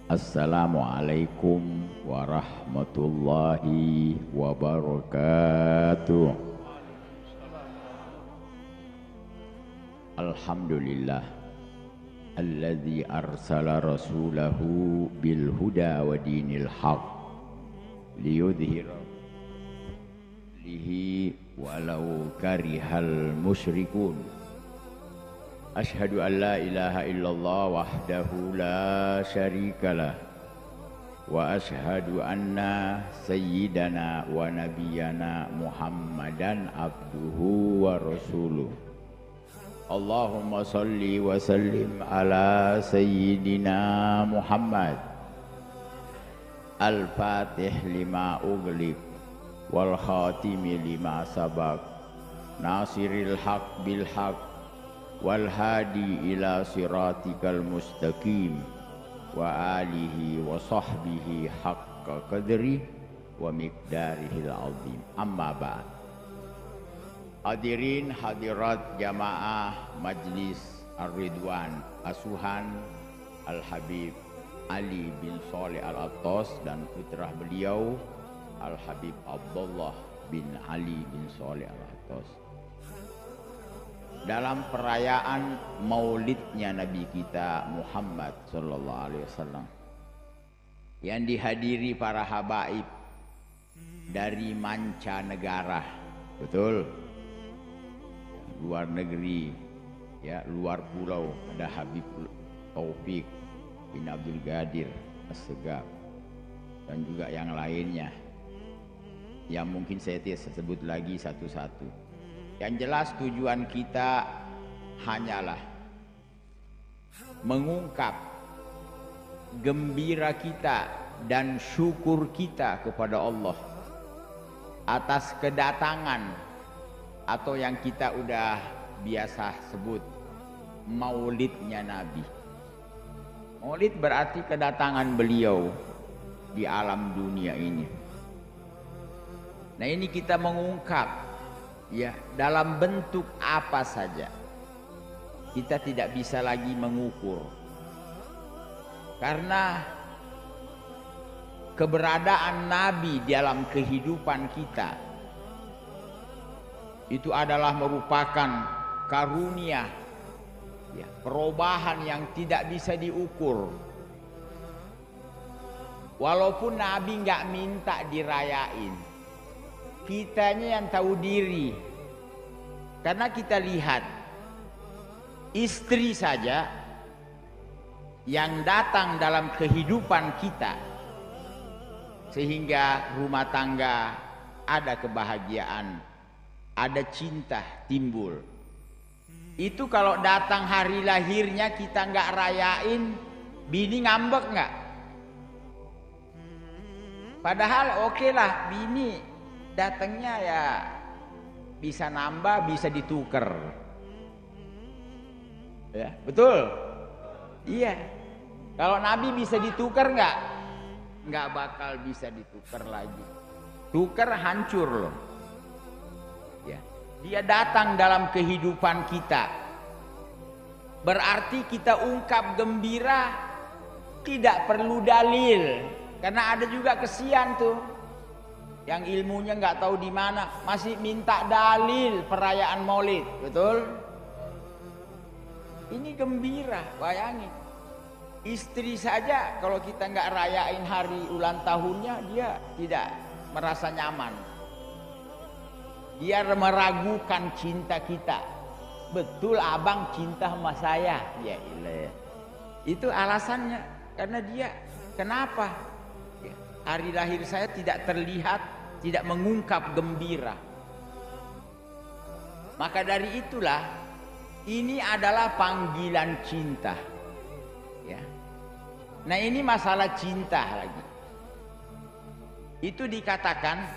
Assalamualaikum warahmatullahi wabarakatuh. Alhamdulillah alladzi arsala rasulahu bil huda wa dinil haq liyudhhira lihi walau karihal musyrikun. Ashhadu an la ilaha illallah wahdahu la syarikalah wa ashhadu anna sayyidana wa nabiyyana Muhammadan abduhu wa rasuluh. Allahumma salli wa sallim ala sayyidina Muhammad al-fatih lima ughliq wal khatimi lima sabaq nasiril haq bil haq wal hadi ila siratikal mustaqim wa alihi wa sahbihi haqqa qadri wa miqdarihil azim. Amma ba'd. Hadirin hadirat jamaah Majlis Ar-Ridwan Asuhan Al-Habib Ali bin Shalih Al-Attas dan putra beliau Al-Habib Abdullah bin Ali bin Shalih Al-Attas. Dalam perayaan maulidnya Nabi kita Muhammad sallallahu alaihi wasallam yang dihadiri para habaib dari mancanegara, betul, luar negeri, ya, luar pulau, ada Habib Taufik bin Abdul Qadir As-Segaf dan juga yang lainnya yang mungkin saya tidak sebut lagi satu-satu. Yang jelas tujuan kita hanyalah mengungkap gembira kita dan syukur kita kepada Allah atas kedatangan atau yang kita udah biasa sebut maulidnya Nabi. Maulid berarti kedatangan beliau di alam dunia ini. Nah, ini kita mengungkap, ya, dalam bentuk apa saja. Kita tidak bisa lagi mengukur, karena keberadaan Nabi dalam kehidupan kita itu adalah merupakan karunia, ya, perubahan yang tidak bisa diukur. Walaupun Nabi nggak minta dirayain, kitanya yang tahu diri. Karena kita lihat istri saja yang datang dalam kehidupan kita sehingga rumah tangga ada kebahagiaan, ada cinta timbul. Itu kalau datang hari lahirnya kita nggak rayain, bini ngambek nggak? Padahal oke lah, bini datangnya ya bisa nambah, bisa ditukar, ya, betul, iya. Kalau Nabi bisa ditukar nggak bakal bisa ditukar lagi. Tukar hancur loh, ya. Dia datang dalam kehidupan kita, berarti kita ungkap gembira tidak perlu dalil. Karena ada juga kesian tuh yang ilmunya nggak tahu di mana, masih minta dalil perayaan Maulid, betul? Ini gembira, bayangin. Istri saja kalau kita nggak rayain hari ulang tahunnya, dia tidak merasa nyaman. Dia meragukan cinta kita. Betul abang cinta sama saya, ya ilah. Itu alasannya, karena dia kenapa? Ya, hari lahir saya tidak terlihat, tidak mengungkap gembira. Maka dari itulah ini adalah panggilan cinta, ya. Nah, ini masalah cinta lagi. Itu dikatakan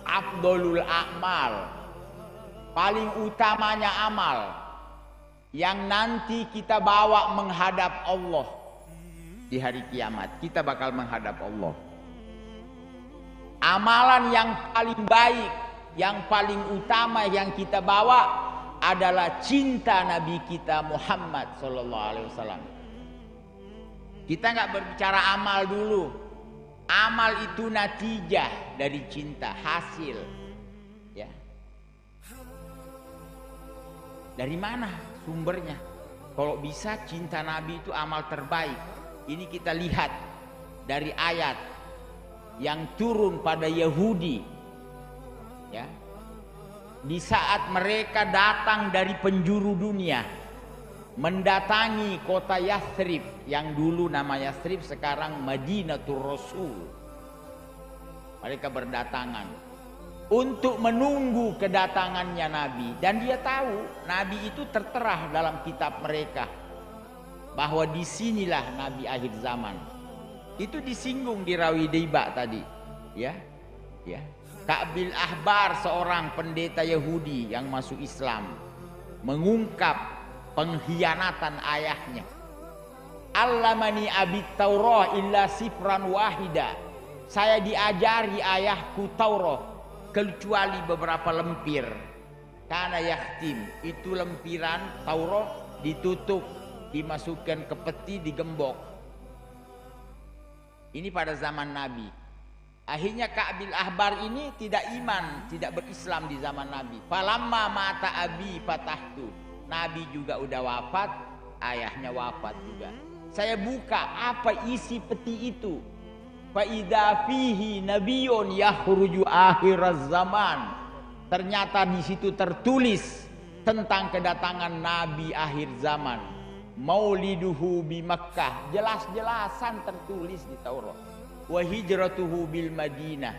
afdolul a'mal, paling utamanya amal yang nanti kita bawa menghadap Allah di hari kiamat. Kita bakal menghadap Allah. Amalan yang paling baik, yang paling utama yang kita bawa adalah cinta Nabi kita Muhammad sallallahu alaihi wasallam. Kita nggak berbicara amal dulu. Amal itu natijah dari cinta, hasil. Ya. Dari mana sumbernya? Kalau bisa cinta Nabi itu amal terbaik. Ini kita lihat dari ayat yang turun pada Yahudi. Ya. Di saat mereka datang dari penjuru dunia mendatangi kota Yathrib, yang dulu nama Yathrib sekarang Madinatul Rasul. Mereka berdatangan untuk menunggu kedatangannya Nabi, dan dia tahu Nabi itu tertera dalam kitab mereka bahwa disinilah Nabi akhir zaman. Itu disinggung di Rawi Deiba tadi, ya, ya. Ka'bil Ahbar, seorang pendeta Yahudi yang masuk Islam, mengungkap pengkhianatan ayahnya. Allamani abit Taurah illa sifran wahida. Saya diajari ayahku Taurat kecuali beberapa lempir. Karena yakhtim, itu lempiran Taurat ditutup, dimasukkan ke peti, digembok. Ini pada zaman Nabi. Akhirnya Ka'bil Ahbar ini tidak iman, tidak berislam di zaman Nabi. Falamma mata abi fatahtu. Nabi juga udah wafat, ayahnya wafat juga. Saya buka apa isi peti itu. Fa idza fihi nabiyyun yakhruju akhiraz zaman. Ternyata di situ tertulis tentang kedatangan Nabi akhir zaman. Mauliduhu bi Makkah, jelas-jelasan tertulis di Taurat. Wa hijratuhu bil Madinah,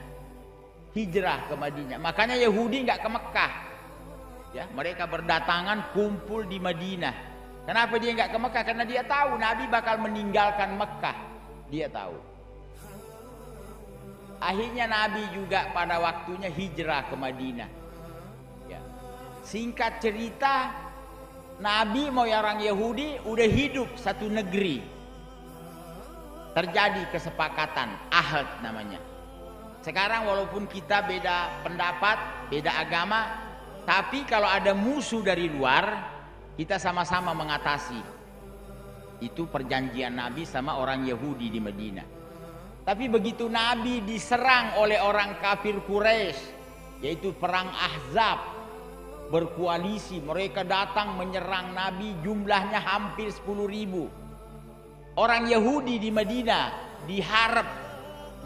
hijrah ke Madinah. Makanya Yahudi nggak ke Mekah, ya, mereka berdatangan kumpul di Madinah. Kenapa dia nggak ke Mekah? Karena dia tahu Nabi bakal meninggalkan Mekah, dia tahu. Akhirnya Nabi juga pada waktunya hijrah ke Madinah, ya. Singkat cerita, Nabi mau orang Yahudi udah hidup satu negeri. Terjadi kesepakatan, ahad namanya. Sekarang walaupun kita beda pendapat, beda agama, tapi kalau ada musuh dari luar, kita sama-sama mengatasi. Itu perjanjian Nabi sama orang Yahudi di Madinah. Tapi begitu Nabi diserang oleh orang kafir Quraisy, yaitu perang Ahzab, berkoalisi, mereka datang menyerang Nabi, jumlahnya hampir 10.000. Orang Yahudi di Madinah diharap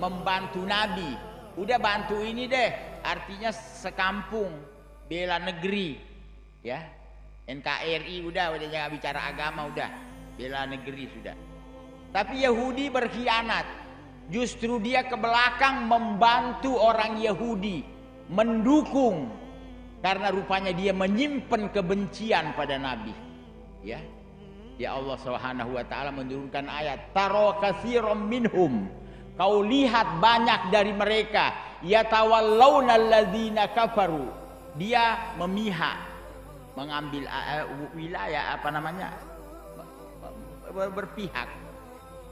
membantu Nabi. Udah bantu ini deh, artinya sekampung, bela negeri, ya. NKRI udah jangan bicara agama, udah bela negeri sudah. Tapi Yahudi berkhianat. Justru dia ke belakang membantu orang Yahudi, mendukung, karena rupanya dia menyimpan kebencian pada Nabi, ya. Ya Allah Subhanahu wa taala menurunkan ayat, taro katsiran minhum, kau lihat banyak dari mereka, yatawallawna alladzina kafaru, dia memihak, mengambil wilayah, apa namanya, berpihak,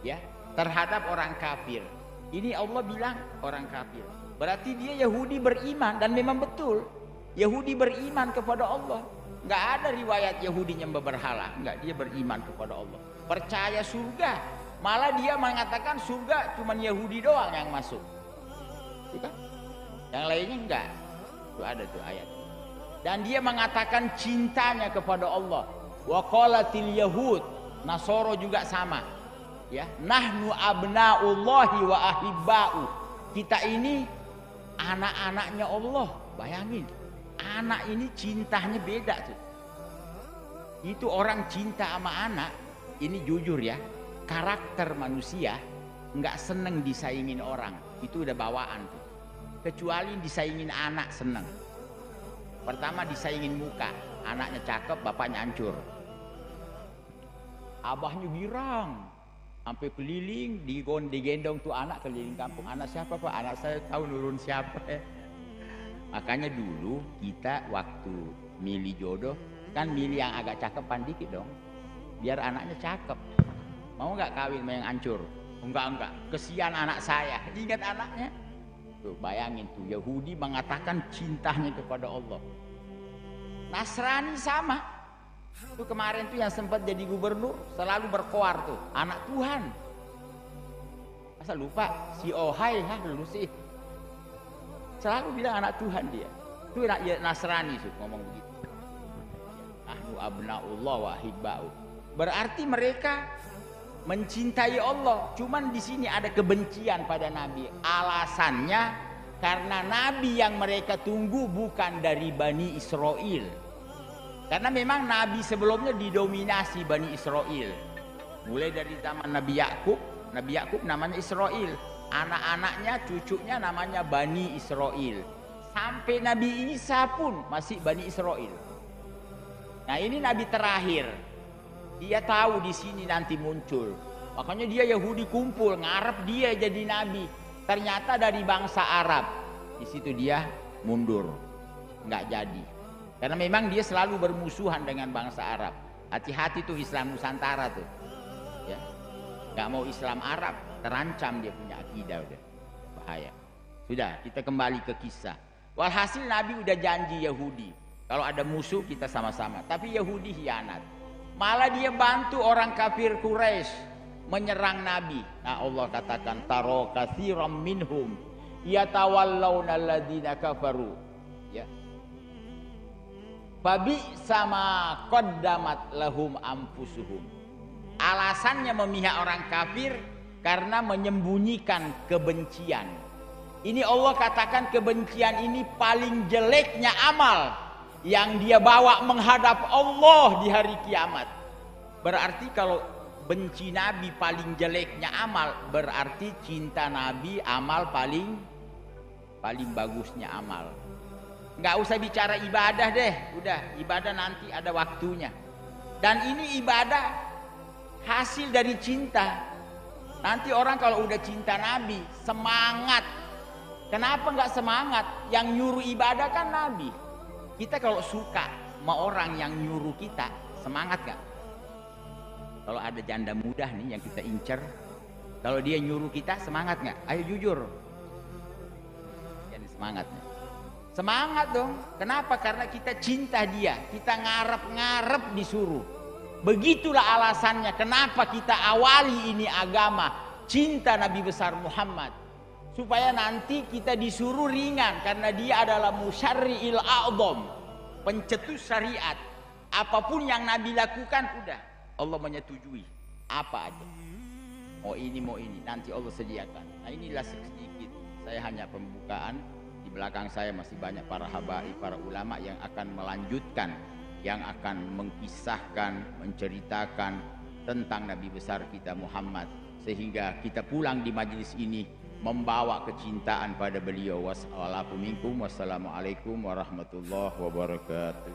ya, terhadap orang kafir. Ini Allah bilang orang kafir, berarti dia Yahudi beriman, dan memang betul Yahudi beriman kepada Allah. Nggak ada riwayat Yahudi nyembah berhala, nggak, dia beriman kepada Allah, percaya surga. Malah dia mengatakan surga cuma Yahudi doang yang masuk, kan? Yang lainnya enggak. Itu ada tuh ayat. Dan dia mengatakan cintanya kepada Allah. Wa qalatil yahud, Nasoro juga sama, ya, nahnu abnaullahi wa ahibba'u. Kita ini anak-anaknya Allah. Bayangin, anak ini cintanya beda tuh. Itu orang cinta sama anak, ini jujur ya, karakter manusia nggak seneng disaingin orang, itu udah bawaan tuh. Kecuali disaingin anak seneng. Pertama disaingin muka, anaknya cakep, bapaknya hancur. Abahnya girang, sampai keliling, digendong tuh anak keliling kampung. Anak siapa Pak? Anak saya, tahu nurun siapa ya. Makanya dulu kita waktu milih jodoh kan milih yang agak cakepan dikit dong, biar anaknya cakep. Mau nggak kawin sama yang hancur? Enggak, kesian anak saya. Ingat anaknya. Tuh bayangin tuh, Yahudi mengatakan cintanya kepada Allah. Nasrani sama. Itu kemarin tuh yang sempat jadi gubernur selalu berkoar tuh, anak Tuhan. Masa lupa si Ohai lu sih. Selalu bilang anak Tuhan dia. Itu Nasrani tuh ngomong begitu. Ahnu abnaullah wa hibba'u. Berarti mereka mencintai Allah. Cuman di sini ada kebencian pada Nabi. Alasannya karena Nabi yang mereka tunggu bukan dari Bani Israel. Karena memang Nabi sebelumnya didominasi Bani Israel. Mulai dari zaman Nabi Yakub namanya Israel. Anak-anaknya, cucunya namanya Bani Israel. Sampai Nabi Isa pun masih Bani Israel. Nah ini Nabi terakhir. Dia tahu di sini nanti muncul. Makanya dia Yahudi kumpul, ngarep dia jadi nabi. Ternyata dari bangsa Arab. Di situ dia mundur. Nggak jadi. Karena memang dia selalu bermusuhan dengan bangsa Arab. Hati-hati tuh Islam Nusantara tuh. Ya. Nggak mau Islam Arab, terancam dia punya akidah udah. Bahaya. Sudah, kita kembali ke kisah. Walhasil Nabi udah janji Yahudi. Kalau ada musuh kita sama-sama. Tapi Yahudi hianat. Malah dia bantu orang kafir Quraisy menyerang Nabi. Nah Allah katakan taro katsiran minhum yatawallawna alladziina kafaru. Ya. Fabi sama qaddamat lahum anfusuhum. Alasannya memihak orang kafir karena menyembunyikan kebencian. Ini Allah katakan kebencian ini paling jeleknya amal yang dia bawa menghadap Allah di hari kiamat. Berarti kalau benci Nabi paling jeleknya amal, berarti cinta Nabi amal paling bagusnya amal. Nggak usah bicara ibadah deh, udah ibadah nanti ada waktunya. Dan ini ibadah hasil dari cinta. Nanti orang kalau udah cinta Nabi semangat. Kenapa nggak semangat? Yang nyuruh ibadah kan Nabi. Kita kalau suka sama orang yang nyuruh kita, semangat gak? Kalau ada janda muda nih yang kita incer, kalau dia nyuruh kita, semangat gak? Ayo jujur. Jadi semangatnya. Semangat dong. Kenapa? Karena kita cinta dia. Kita ngarep-ngarep disuruh. Begitulah alasannya kenapa kita awali ini agama. Cinta Nabi besar Muhammad. Supaya nanti kita disuruh ringan karena dia adalah musyarri'il a'dham, pencetus syariat. Apapun yang Nabi lakukan udah Allah menyetujui. Apa aja. Mau ini nanti Allah sediakan. Nah inilah sedikit saya hanya pembukaan. Di belakang saya masih banyak para habaib, para ulama yang akan melanjutkan, yang akan mengkisahkan, menceritakan tentang Nabi besar kita Muhammad, sehingga kita pulang di majelis ini membawa kecintaan pada beliau. Wassalamualaikum warahmatullahi wabarakatuh.